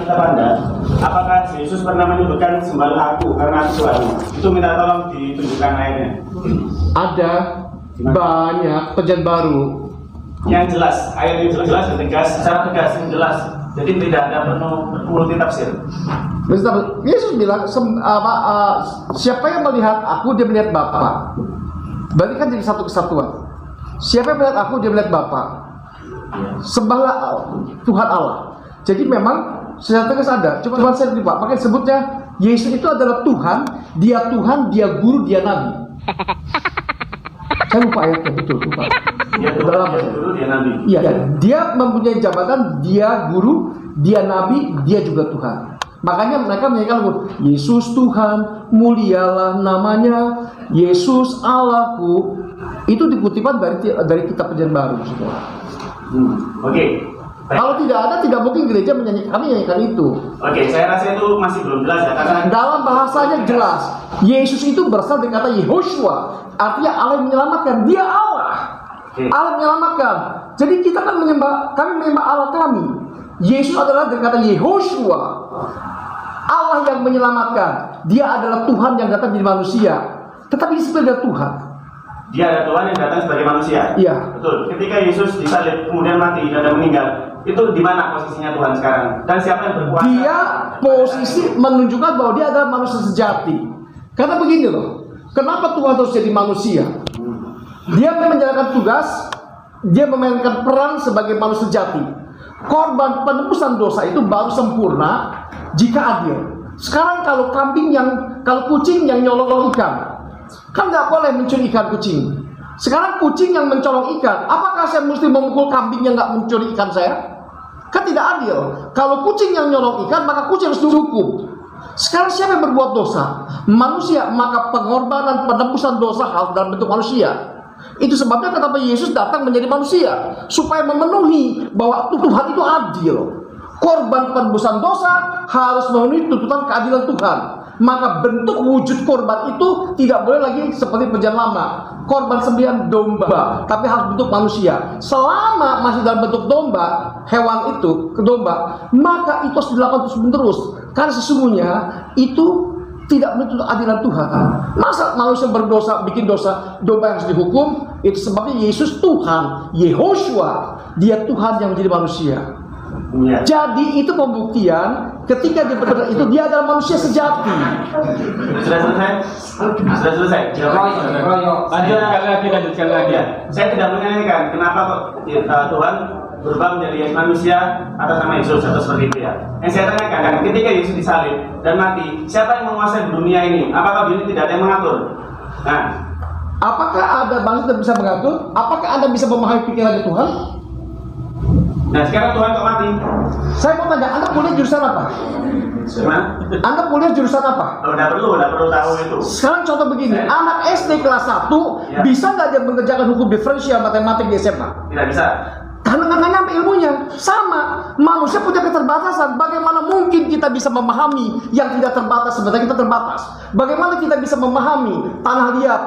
kita pandang, apakah Yesus pernah menyebutkan sembahlah aku karena aku Tuhan? Itu minta tolong ditunjukkan ayatnya. Ada banyak perjanjian baru yang jelas, ayat yang jelas dan tegas, secara tegas yang jelas. Jadi tidak ada penuh multi tafsir. Yesus bilang, siapa yang melihat aku, dia melihat Bapa. Berarti kan jadi satu kesatuan. Siapa yang melihat aku, dia melihat Bapa. Sembahlah Tuhan Allah. Jadi memang secara tegas ada. Cuma saya lupa, makanya sebutnya Yesus itu adalah Tuhan, dia guru, dia nabi. Saya lupa ayatnya, betul, lupa. Dia guru, dia nabi. Iya, dia mempunyai jabatan, dia guru, dia nabi, dia juga Tuhan. Makanya mereka menyanyikan lagu Yesus Tuhan, mulialah namanya, Yesus Allahku. Itu dikutipan dari kitab perjanjian baru. Oke. Kalau tidak ada, tidak mungkin gereja menyanyikan itu. Oke, saya rasa itu masih belum jelas ya, karena dalam bahasanya jelas. Yesus itu berasal dari kata Yehoshua, artinya Allah yang menyelamatkan. Dia Allah. Allah menyelamatkan. Jadi kami menyembah Allah kami. Yesus adalah dari kata Yehoshua, Allah yang menyelamatkan. Dia adalah Tuhan yang datang menjadi manusia. Tetapi disebut adalah Tuhan. Dia ada Tuhan yang datang sebagai manusia. Iya. Betul. Ketika Yesus disalib kemudian mati dan meninggal, itu di mana posisinya Tuhan sekarang? Dan siapa yang berkuasa? Dia posisi menunjukkan bahwa dia adalah manusia sejati. Karena begini loh, kenapa Tuhan harus jadi manusia? Dia menjalankan tugas, dia memainkan peran sebagai manusia sejati. Korban penebusan dosa itu baru sempurna jika adil. Sekarang kalau kucing yang nyolong ikan, kan nggak boleh mencuri ikan kucing. Sekarang kucing yang mencolong ikan, apakah saya mesti memukul kambing yang nggak mencuri ikan saya? Kan tidak adil. Kalau kucing yang nyolong ikan, maka kucing harus dihukum. Sekarang siapa yang berbuat dosa? Manusia. Maka pengorbanan penebusan dosa harus dalam bentuk manusia. Itu sebabnya kenapa Yesus datang menjadi manusia, supaya memenuhi bahwa Tuhan itu adil. Korban penebusan dosa harus memenuhi tuntutan keadilan Tuhan. Maka bentuk wujud korban itu tidak boleh lagi seperti perjanjian lama, korban sembelihan domba, tapi harus bentuk manusia. Selama masih dalam bentuk domba, hewan itu domba, maka itu harus dilakukan terus-menerus. Karena sesungguhnya itu tidak menuntut adilan Tuhan. Masa manusia berdosa, bikin dosa, domba yang harus dihukum? Itu sebabnya Yesus Tuhan, Yehoshua, dia Tuhan yang menjadi manusia. Ya. Jadi itu pembuktian ketika dia adalah manusia sejati. Sudah selesai? Sudah selesai. Lanjut sekali lagi. Saya tidak menanyakan kenapa Tuhan berubah menjadi manusia atas nama Yesus atau seperti itu ya. Yang saya tanyakan, ketika Yesus disalib dan mati, siapa yang menguasai dunia ini? Apakah dunia tidak ada yang mengatur? Nah, apakah ada bangsa yang bisa mengatur? Apakah Anda bisa memahami pikiran Tuhan? Nah sekarang Tuhan kok mati? Saya mau tanya, Anda kuliah jurusan apa? Gimana? Anda kuliah jurusan apa? Udah perlu tahu itu. Sekarang contoh begini, anak SD kelas 1 ya. Bisa nggak dia mengerjakan hukum diferensial matematik di SMA? Tidak bisa. Karena nggak nyampe ilmunya. Sama, manusia punya keterbatasan. Bagaimana mungkin kita bisa memahami yang tidak terbatas sebenarnya kita terbatas? Bagaimana kita bisa memahami tanah liat?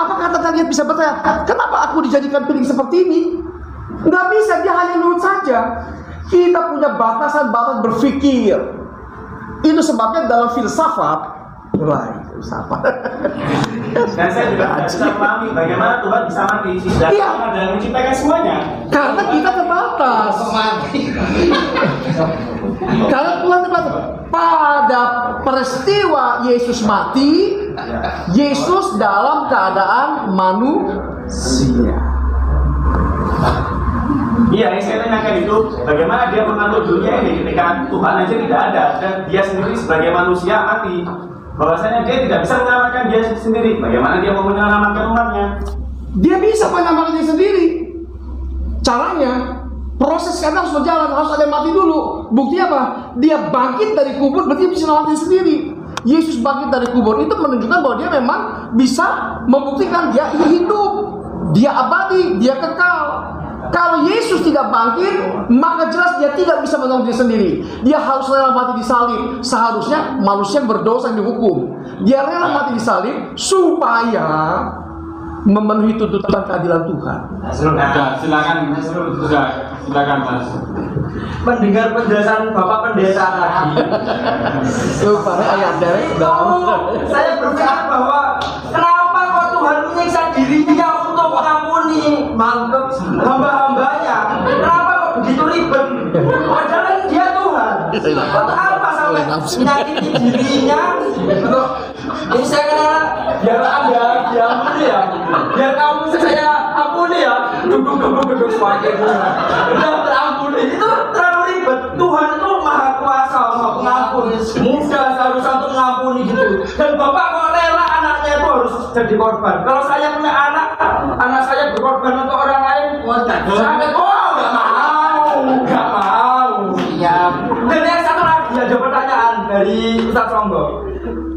Apakah tanah liat bisa bertanya, kenapa aku dijadikan piring seperti ini? Nggak bisa, dia hanya nurut saja. Kita punya batasan-batasan berpikir. Itu sebabnya dalam filsafat, dan saya juga tidak bisa memahami bagaimana Tuhan bisa mati. Iya. Dan menciptakan semuanya. Karena kita terbatas. Karena Tuhan terbatas. Pada peristiwa Yesus mati, Yesus dalam keadaan manusia. Iya, yang saya tanyakan itu bagaimana dia mengatur dunia ini ketika Tuhan aja tidak ada dan dia sendiri sebagai manusia mati. Bahwasanya dia tidak bisa menyelamatkan dia sendiri. Bagaimana dia mau menyelamatkan umatnya? Dia bisa menyelamatkan diri sendiri. Caranya, proses karena harus berjalan, harus ada yang mati dulu. Bukti apa? Dia bangkit dari kubur, berarti bisa menyelamatkan sendiri. Yesus bangkit dari kubur itu menunjukkan bahwa dia memang bisa membuktikan dia hidup, dia abadi, dia kekal. Kalau Yesus tidak bangkit, maka jelas dia tidak bisa menolong diri sendiri. Dia harus rela mati disalib. Seharusnya manusia yang berdosa yang dihukum. Dia rela mati disalib supaya memenuhi tuntutan keadilan Tuhan. Sudah, silakan Mas. Mendengar penjelasan Bapak Pendeta tadi, Lupa ayat dari saya berpikir bahwa kenapa kok Tuhan menyiksa dirinya untuk mengampuni hamba-hambanya? Kenapa kok begitu ribet? Padahal dia Tuhan. Untuk apa sampai menyakiti dirinya? Untuk ini saya kena biar Anda diampuni ya, biar kamu saya ampuni ya. Duduk semakin udah terampuni. Itu terlalu ribet. Tuhan itu maha kuasa, maha pengampun, mudah seharusnya untuk mengampuni gitu. Dan Bapak kok rela anaknya itu harus jadi korban. Kalau saya punya anak saya berkorban untuk orang lain, saya nggak mau. Ya. Dan yang satu lagi ada pertanyaan dari Ustaz Songgo.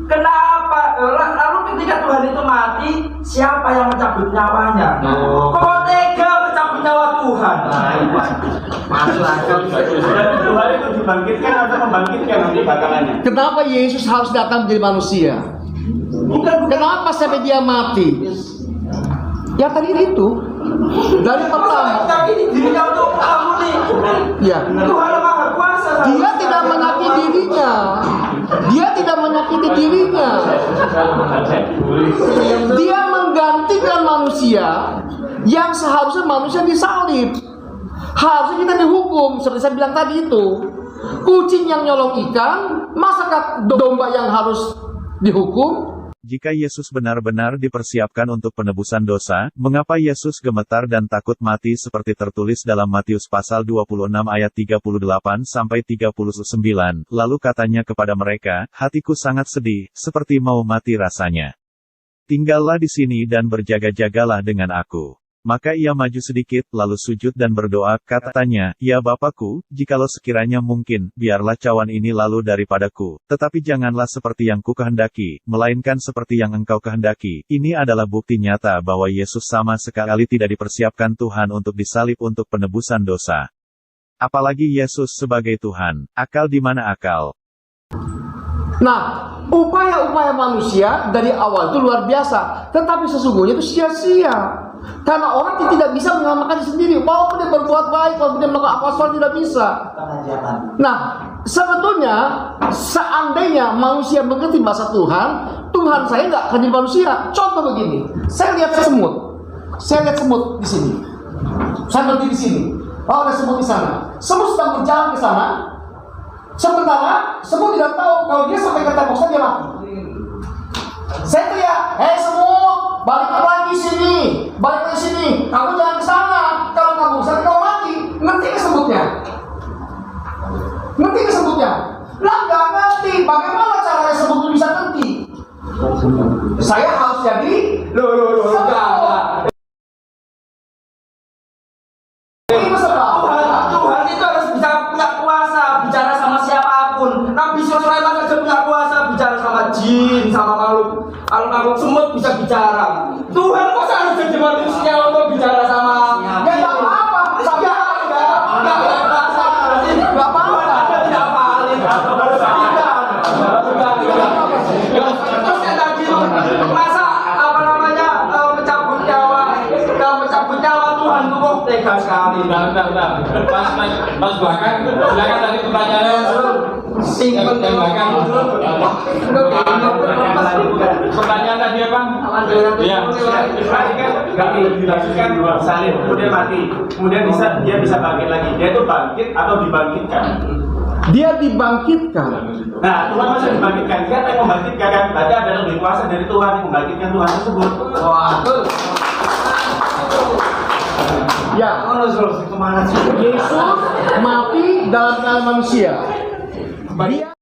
Kenapa? Lalu ketika Tuhan itu mati, siapa yang mencabut nyawanya? Kok tega mencabut nyawa Tuhan? Masuk akal. Tuhan itu dibangkitkan atau membangkitkan nanti bakalannya. Kenapa Yesus harus datang menjadi manusia? Kenapa sampai dia mati? Ya tadi itu dari pertama. Tapi dirinya untuk mengampuni. Ya. Tuhan maha kuasa. Dia tidak menyakiti dirinya. Dia tidak menyakiti dirinya. Dia menggantikan manusia yang seharusnya manusia disalib. Harusnya kita dihukum seperti saya bilang tadi itu. Kucing yang nyolong ikan, masakah domba yang harus dihukum? Jika Yesus benar-benar dipersiapkan untuk penebusan dosa, mengapa Yesus gemetar dan takut mati seperti tertulis dalam Matius pasal 26 ayat 38-39, lalu katanya kepada mereka, hatiku sangat sedih, seperti mau mati rasanya. Tinggallah di sini dan berjaga-jagalah dengan aku. Maka ia maju sedikit, lalu sujud dan berdoa, katanya, ya Bapakku, jikalau sekiranya mungkin, biarlah cawan ini lalu daripadaku, tetapi janganlah seperti yang kukehendaki, melainkan seperti yang engkau kehendaki. Ini adalah bukti nyata bahwa Yesus sama sekali tidak dipersiapkan Tuhan untuk disalib untuk penebusan dosa. Apalagi Yesus sebagai Tuhan. Akal di mana akal? Nah, upaya-upaya manusia dari awal itu luar biasa, tetapi sesungguhnya itu sia-sia. Karena orang tidak bisa menyelamatkan diri sendiri. Walaupun dia berbuat baik, walaupun dia melakukan apa-apa, tidak bisa. Nah, sebetulnya seandainya manusia mengerti bahasa Tuhan, Tuhan saya nggak akan jadi manusia. Contoh begini, saya lihat semut di sini. Saya berdiri di sini. Oh, ada semut di sana. Semut sedang berjalan ke sana. Sementara semut tidak tahu kalau dia sampai ke tembok saja mati. Saya teriak, hei semut, balik lagi sini, balik lagi sini. Kamu jangan ke sana. Kalau kamu ke sana, kamu mati. Ngerti ke semutnya? Ngerti ke semutnya? Lah nggak ngerti. Bagaimana caranya semut itu bisa ngerti? Saya harus jadi Enggak. Tuhan itu harus bisa punya kuasa bicara sama siapapun. Nabi Sulaiman saja punya kuasa bicara sama jin, sama makhluk. Kalau makhluk semut bisa bicara. Tuhan kok harus jadi manusia untuk bicara sama? Ya nggak apa-apa. Nggak apa-apa. Tidak valid. Terus yang tadi masa mencabut nyawa Tuhan itu kok tega sekali. Mas belakang, silakan tadi pertanyaannya. Simpen yang belakang. Pertanyaan tadi apa? Iya. Tadi kan nggak dilanjutkan salib, kemudian mati, kemudian dia bisa bangkit lagi. Dia itu bangkit atau dibangkitkan? dia dibangkitkan. Nah, Tuhan masih dibangkitkan. Siapa yang membangkitkan? Kan berarti ada lebih kuasa dari Tuhan yang membangkitkan Tuhan tersebut. Wah, Ya, Yesus mati dalam keadaan manusia. Dia